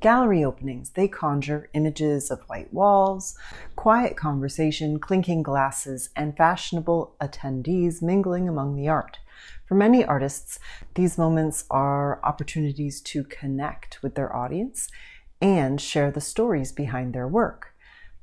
Gallery openings, they conjure images of white walls, quiet conversation, clinking glasses, and fashionable attendees mingling among the art. For many artists, these moments are opportunities to connect with their audience and share the stories behind their work.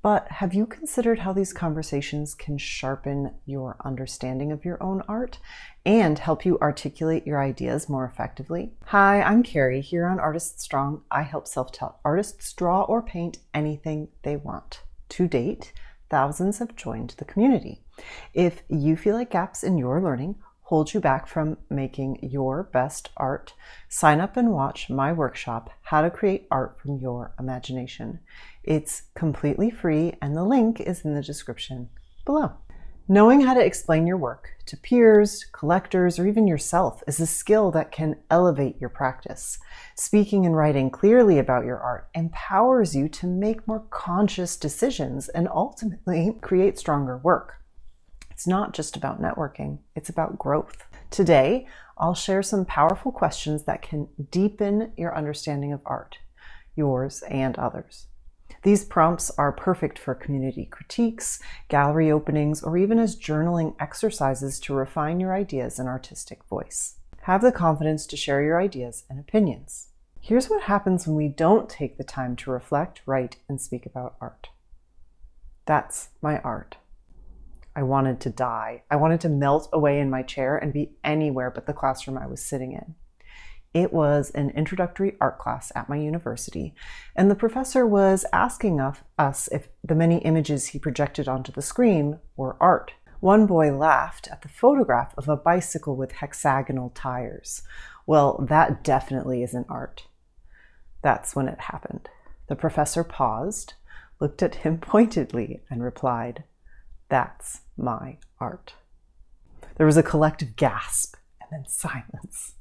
But have you considered how these conversations can sharpen your understanding of your own art and help you articulate your ideas more effectively? Hi, I'm Carrie. Here on Artist Strong, I help self-taught artists draw or paint anything they want. To date, thousands have joined the community. If you feel like gaps in your learning hold you back from making your best art, sign up and watch my workshop, How to Create Art from Your Imagination. It's completely free and the link is in the description below. Knowing how to explain your work to peers, collectors, or even yourself is a skill that can elevate your practice. Speaking and writing clearly about your art empowers you to make more conscious decisions and ultimately create stronger work. It's not just about networking, it's about growth. Today, I'll share some powerful questions that can deepen your understanding of art, yours and others. These prompts are perfect for community critiques, gallery openings, or even as journaling exercises to refine your ideas and artistic voice. Have the confidence to share your ideas and opinions. Here's what happens when we don't take the time to reflect, write, and speak about art. That's my art. I wanted to die. I wanted to melt away in my chair and be anywhere but the classroom I was sitting in. It was an introductory art class at my university, and the professor was asking us if the many images he projected onto the screen were art. One boy laughed at the photograph of a bicycle with hexagonal tires. Well, that definitely isn't art. That's when it happened. The professor paused, looked at him pointedly, and replied, "That's my art." There was a collective gasp and then silence.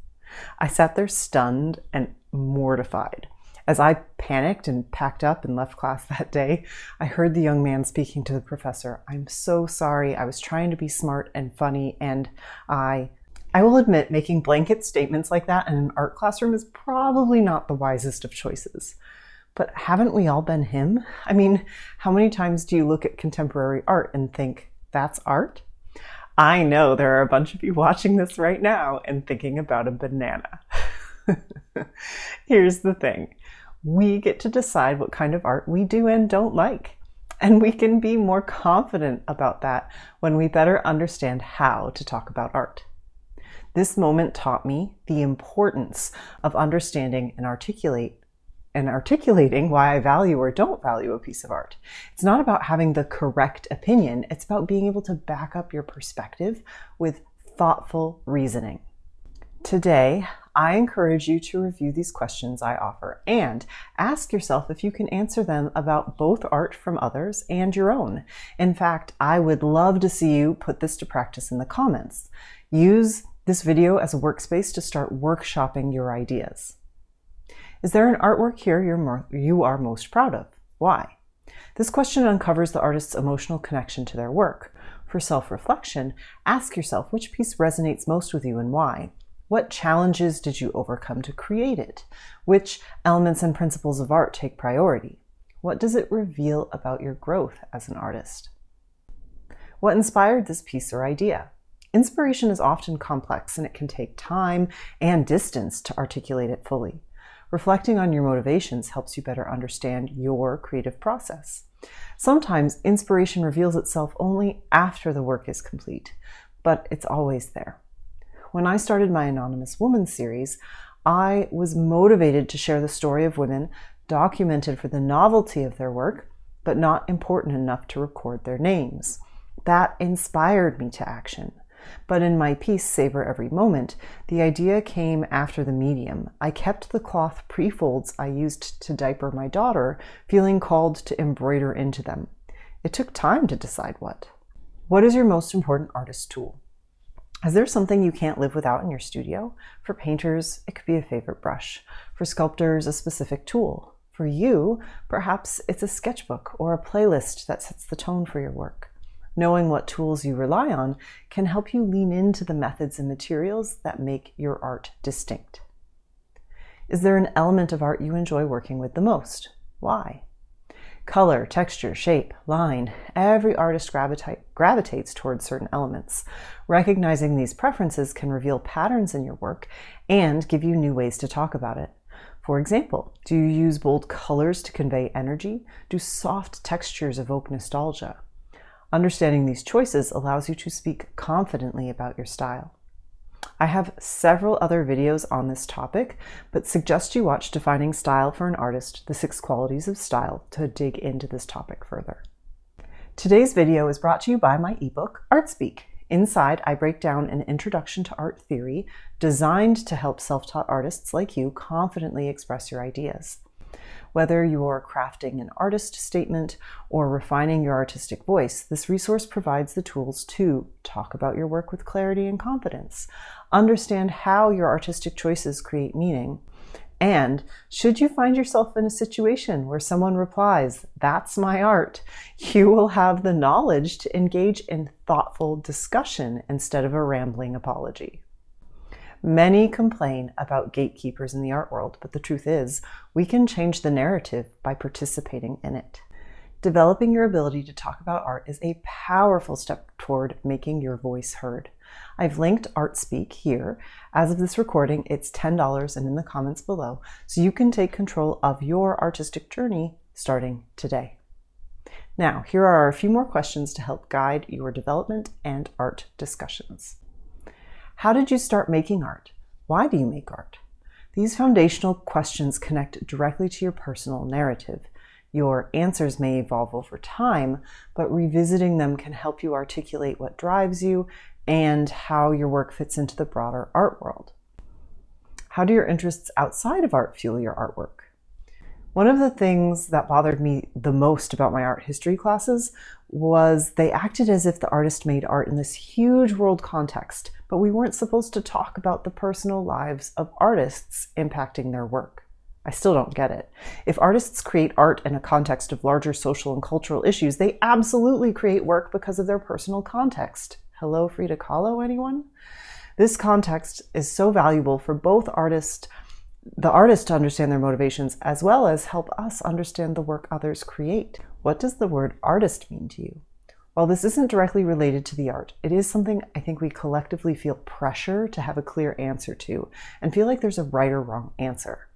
I sat there stunned and mortified. As I panicked and packed up and left class that day, I heard the young man speaking to the professor. "I'm so sorry. I was trying to be smart and funny, and I will admit making blanket statements like that in an art classroom is probably not the wisest of choices. But haven't we all been him? I mean, how many times do you look at contemporary art and think, that's art?" I know there are a bunch of you watching this right now and thinking about a banana. Here's the thing. We get to decide what kind of art we do and don't like. And we can be more confident about that when we better understand how to talk about art. This moment taught me the importance of understanding and articulating why I value or don't value a piece of art. It's not about having the correct opinion. It's about being able to back up your perspective with thoughtful reasoning. Today, I encourage you to review these questions I offer and ask yourself if you can answer them about both art from others and your own. In fact, I would love to see you put this to practice in the comments. Use this video as a workspace to start workshopping your ideas. Is there an artwork here you are most proud of? Why? This question uncovers the artist's emotional connection to their work. For self-reflection, ask yourself which piece resonates most with you and why. What challenges did you overcome to create it? Which elements and principles of art take priority? What does it reveal about your growth as an artist? What inspired this piece or idea? Inspiration is often complex and it can take time and distance to articulate it fully. Reflecting on your motivations helps you better understand your creative process. Sometimes inspiration reveals itself only after the work is complete, but it's always there. When I started my Anonymous Woman series, I was motivated to share the story of women documented for the novelty of their work, but not important enough to record their names. That inspired me to action. But in my piece, Savor Every Moment, the idea came after the medium. I kept the cloth pre-folds I used to diaper my daughter, feeling called to embroider into them. It took time to decide what. What is your most important artist tool? Is there something you can't live without in your studio? For painters, it could be a favorite brush. For sculptors, a specific tool. For you, perhaps it's a sketchbook or a playlist that sets the tone for your work. Knowing what tools you rely on can help you lean into the methods and materials that make your art distinct. Is there an element of art you enjoy working with the most? Why? Color, texture, shape, line. Every artist gravitates towards certain elements. Recognizing these preferences can reveal patterns in your work and give you new ways to talk about it. For example, do you use bold colors to convey energy? Do soft textures evoke nostalgia? Understanding these choices allows you to speak confidently about your style. I have several other videos on this topic, but suggest you watch Defining Style for an Artist, the 6 Qualities of Style, to dig into this topic further. Today's video is brought to you by my ebook, Art Speak. Inside, I break down an introduction to art theory designed to help self-taught artists like you confidently express your ideas. Whether you're crafting an artist statement or refining your artistic voice, this resource provides the tools to talk about your work with clarity and confidence, understand how your artistic choices create meaning, and should you find yourself in a situation where someone replies, "That's my art," you will have the knowledge to engage in thoughtful discussion instead of a rambling apology. Many complain about gatekeepers in the art world, but the truth is, we can change the narrative by participating in it. Developing your ability to talk about art is a powerful step toward making your voice heard. I've linked Art Speak here. As of this recording, it's $10 and in the comments below, so you can take control of your artistic journey starting today. Now, here are a few more questions to help guide your development and art discussions. How did you start making art? Why do you make art? These foundational questions connect directly to your personal narrative. Your answers may evolve over time, but revisiting them can help you articulate what drives you and how your work fits into the broader art world. How do your interests outside of art fuel your artwork? One of the things that bothered me the most about my art history classes was they acted as if the artist made art in this huge world context, but we weren't supposed to talk about the personal lives of artists impacting their work. I still don't get it. If artists create art in a context of larger social and cultural issues, they absolutely create work because of their personal context. Hello, Frida Kahlo, anyone? This context is so valuable for both the artist to understand their motivations, as well as help us understand the work others create. What does the word artist mean to you? While this isn't directly related to the art, it is something I think we collectively feel pressure to have a clear answer to and feel like there's a right or wrong answer.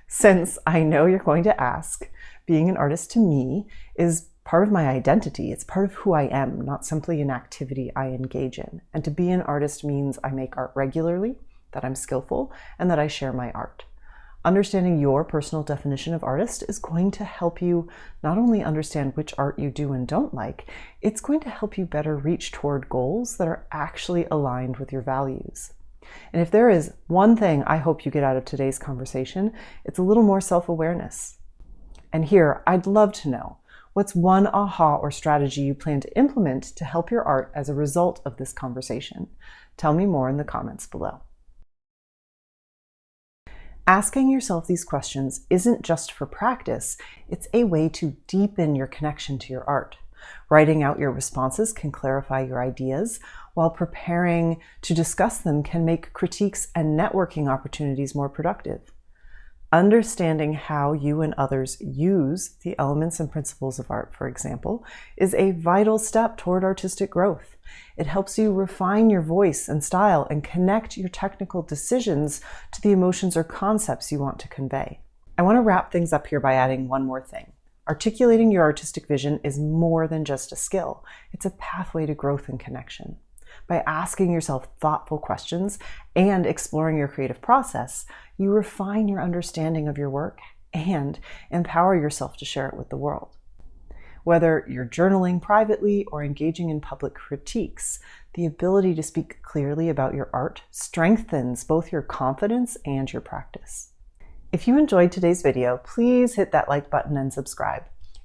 Since I know you're going to ask, being an artist to me is part of my identity. It's part of who I am, not simply an activity I engage in. And to be an artist means I make art regularly, that I'm skillful, and that I share my art. Understanding your personal definition of artist is going to help you not only understand which art you do and don't like, it's going to help you better reach toward goals that are actually aligned with your values. And if there is one thing I hope you get out of today's conversation, it's a little more self-awareness. And here, I'd love to know, what's one aha or strategy you plan to implement to help your art as a result of this conversation? Tell me more in the comments below. Asking yourself these questions isn't just for practice, it's a way to deepen your connection to your art. Writing out your responses can clarify your ideas, while preparing to discuss them can make critiques and networking opportunities more productive. Understanding how you and others use the elements and principles of art, for example, is a vital step toward artistic growth. It helps you refine your voice and style and connect your technical decisions to the emotions or concepts you want to convey. I want to wrap things up here by adding one more thing. Articulating your artistic vision is more than just a skill. It's a pathway to growth and connection. By asking yourself thoughtful questions and exploring your creative process, you refine your understanding of your work and empower yourself to share it with the world. Whether you're journaling privately or engaging in public critiques, the ability to speak clearly about your art strengthens both your confidence and your practice. If you enjoyed today's video, please hit that like button and subscribe.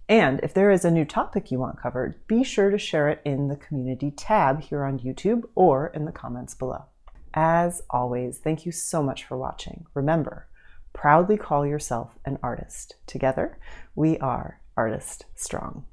And if there is a new topic you want covered, be sure to share it in the community tab here on YouTube or in the comments below. As always, thank you so much for watching. Remember, proudly call yourself an artist. Together, we are Artist Strong.